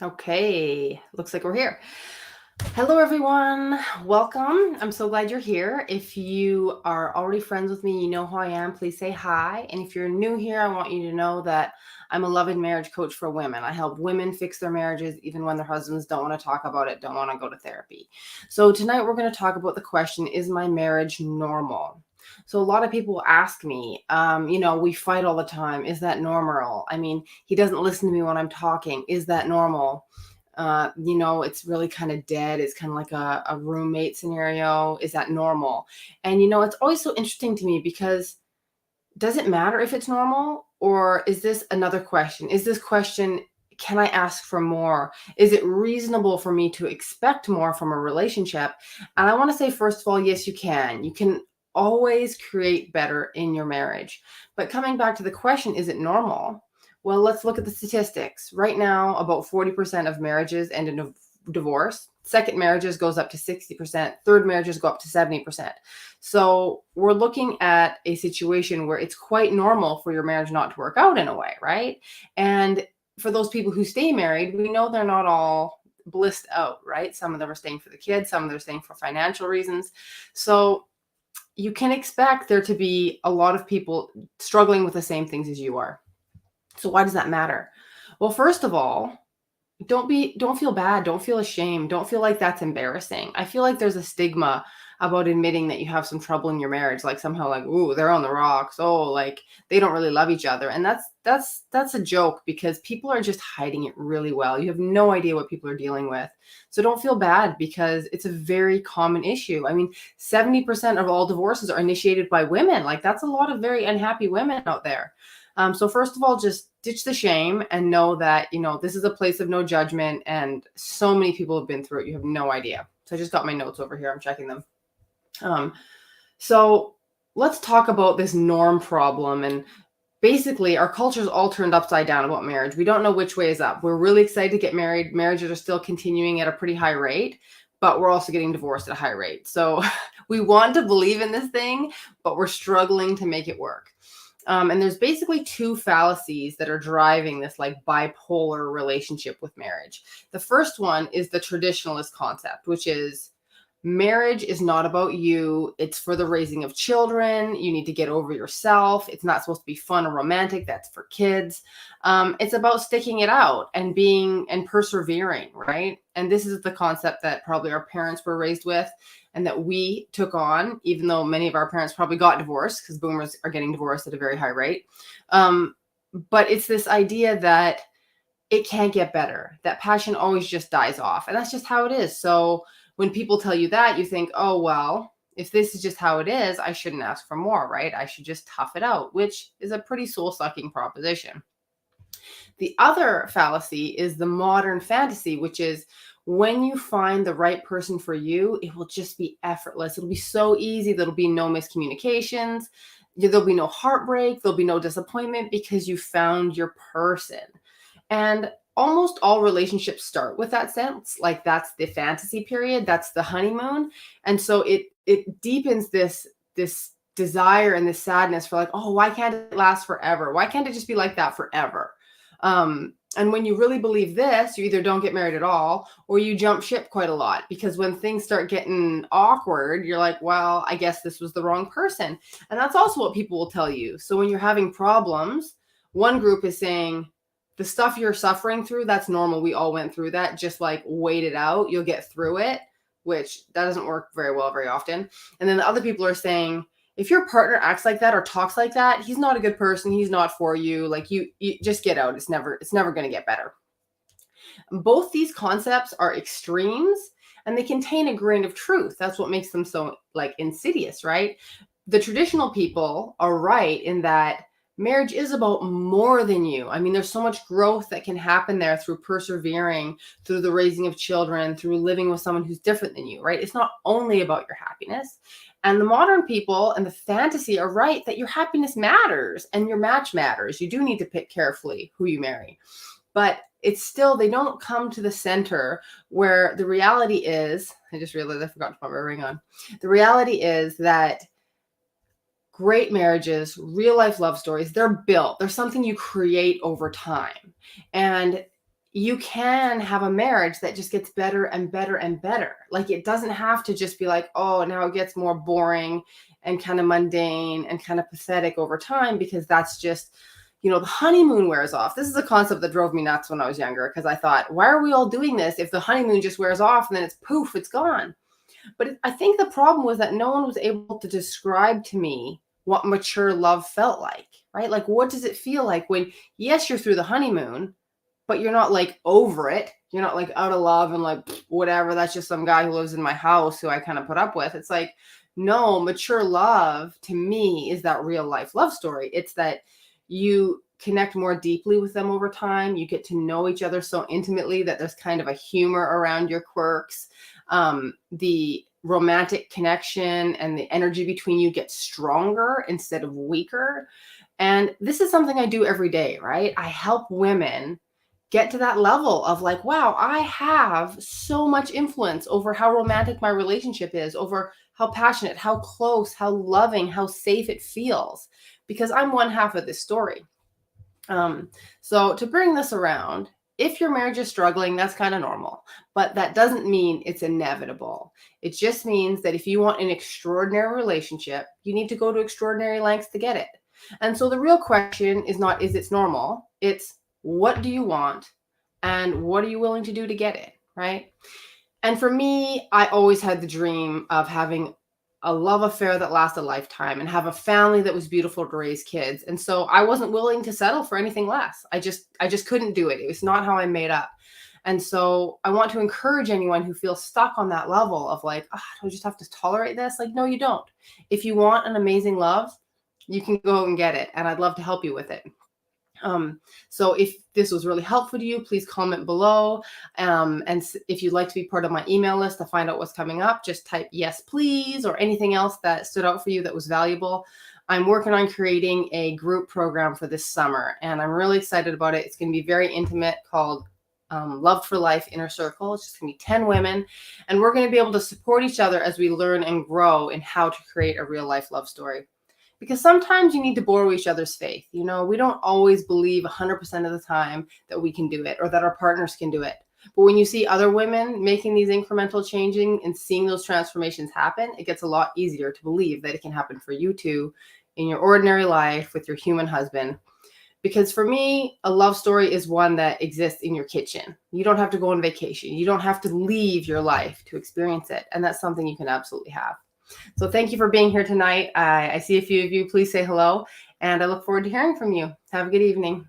Okay, looks like we're here. Hello, everyone. Welcome. I'm so glad you're here. If you are already friends with me, you know who I am. Please say hi. And if you're new here, I want you to know that I'm a love and marriage coach for women. I help women fix their marriages even when their husbands don't want to talk about it, don't want to go to therapy. So, tonight we're going to talk about the question: is my marriage normal? So, a lot of people ask me, we fight all the time. Is that normal? I mean, he doesn't listen to me when I'm talking. Is that normal? It's really kind of dead. It's kind of like a roommate scenario. Is that normal? And, it's always so interesting to me because does it matter if it's normal? Or is this another question? Is this question, can I ask for more? Is it reasonable for me to expect more from a relationship? And I want to say, first of all, yes, you can. You can always create better in your marriage. But coming back to the question, is it normal? Well, let's look at the statistics. Right now, about 40% of marriages end in divorce. Second marriages goes up to 60%. Third marriages go up to 70%. So we're looking at a situation where it's quite normal for your marriage not to work out in a way, right? And for those people who stay married, we know they're not all blissed out, right? Some of them are staying for the kids, some of them are staying for financial reasons. So you can expect there to be a lot of people struggling with the same things as you are. So why does that matter? Well, first of all, don't feel bad, don't feel ashamed, don't feel like that's embarrassing. I feel like there's a stigma about admitting that you have some trouble in your marriage, like somehow like, "Ooh, they're on the rocks. Oh, like they don't really love each other." And that's a joke because people are just hiding it really well. You have no idea what people are dealing with. So don't feel bad because it's a very common issue. I mean, 70% of all divorces are initiated by women. Like that's a lot of very unhappy women out there. So first of all, just ditch the shame and know that, this is a place of no judgment and so many people have been through it. You have no idea. So I just got my notes over here. I'm checking them. Um, so let's talk about this norm problem. And basically, our culture is all turned upside down about marriage. We don't know which way is up. We're really excited to get married. Marriages are still continuing at a pretty high rate, but we're also getting divorced at a high rate. So we want to believe in this thing, but we're struggling to make it work. And there's basically two fallacies that are driving this like bipolar relationship with marriage. The first one is the traditionalist concept, which is marriage is not about you. It's for the raising of children. You need to get over yourself. It's not supposed to be fun or romantic. That's for kids. It's about sticking it out and being and persevering, right? And this is the concept that probably our parents were raised with and that we took on, even though many of our parents probably got divorced because boomers are getting divorced at a very high rate. But it's this idea that it can't get better, that passion always just dies off. And that's just how it is. So when people tell you that, you think, oh, well, if this is just how it is, I shouldn't ask for more, right? I should just tough it out, which is a pretty soul sucking proposition. The other fallacy is the modern fantasy, which is when you find the right person for you, it will just be effortless. It'll be so easy. There'll be no miscommunications. There'll be no heartbreak. There'll be no disappointment because you found your person. And almost all relationships start with that sense. Like that's the fantasy period, that's the honeymoon. And so it deepens this desire and this sadness for like, oh, why can't it last forever? Why can't it just be like that forever? And when you really believe this, you either don't get married at all or you jump ship quite a lot because when things start getting awkward, you're like, well, I guess this was the wrong person. And that's also what people will tell you. So when you're having problems, one group is saying, the stuff you're suffering through, that's normal. We all went through that. Just like wait it out. You'll get through it, which that doesn't work very well very often. And then the other people are saying, if your partner acts like that or talks like that, he's not a good person. He's not for you. Like you just get out. It's never going to get better. Both these concepts are extremes and they contain a grain of truth. That's what makes them so like insidious, right? The traditional people are right in that marriage is about more than you. I mean, there's so much growth that can happen there through persevering, through the raising of children, through living with someone who's different than you, right? It's not only about your happiness. And the modern people and the fantasy are right that your happiness matters and your match matters. You do need to pick carefully who you marry. But it's still, they don't come to the center where the reality is, I just realized I forgot to put my ring on. The reality is that great marriages, real life love stories, they're built. They're something you create over time. And you can have a marriage that just gets better and better and better. Like it doesn't have to just be like, oh, now it gets more boring and kind of mundane and kind of pathetic over time, because that's just, the honeymoon wears off. This is a concept that drove me nuts when I was younger, because I thought, why are we all doing this if the honeymoon just wears off and then it's poof, it's gone? But I think the problem was that no one was able to describe to me what mature love felt like, right? Like, what does it feel like when, yes, you're through the honeymoon, but you're not like over it. You're not like out of love and like, whatever, that's just some guy who lives in my house who I kind of put up with. It's like, no, mature love to me is that real life love story. It's that you connect more deeply with them over time. You get to know each other so intimately that there's kind of a humor around your quirks. The romantic connection and the energy between you gets stronger instead of weaker. And this is something I do every day, right? I help women get to that level of like, wow, I have so much influence over how romantic my relationship is, over how passionate, how close, how loving, how safe it feels, because I'm one half of this story. So to bring this around, if your marriage is struggling, that's kind of normal, but that doesn't mean it's inevitable. It just means that if you want an extraordinary relationship, you need to go to extraordinary lengths to get it. And so the real question is not, is it normal? It's, what do you want and what are you willing to do to get it, right? And for me, I always had the dream of having a love affair that lasts a lifetime and have a family that was beautiful to raise kids. And so I wasn't willing to settle for anything less. I just couldn't do it. It was not how I'm made up. And so I want to encourage anyone who feels stuck on that level of like, oh, do I just have to tolerate this? Like, no, you don't. If you want an amazing love, you can go and get it. And I'd love to help you with it. So if this was really helpful to you, please comment below. And if you'd like to be part of my email list to find out what's coming up, just type yes, please, or anything else that stood out for you that was valuable. I'm working on creating a group program for this summer, and I'm really excited about it. It's going to be very intimate, called Loved for Life Inner Circle. It's just going to be 10 women, and we're going to be able to support each other as we learn and grow in how to create a real life love story. Because sometimes you need to borrow each other's faith. We don't always believe 100% of the time that we can do it or that our partners can do it. But when you see other women making these incremental changing and seeing those transformations happen, it gets a lot easier to believe that it can happen for you too in your ordinary life with your human husband. Because for me, a love story is one that exists in your kitchen. You don't have to go on vacation. You don't have to leave your life to experience it. And that's something you can absolutely have. So thank you for being here tonight. I see a few of you. Please say hello. And I look forward to hearing from you. Have a good evening.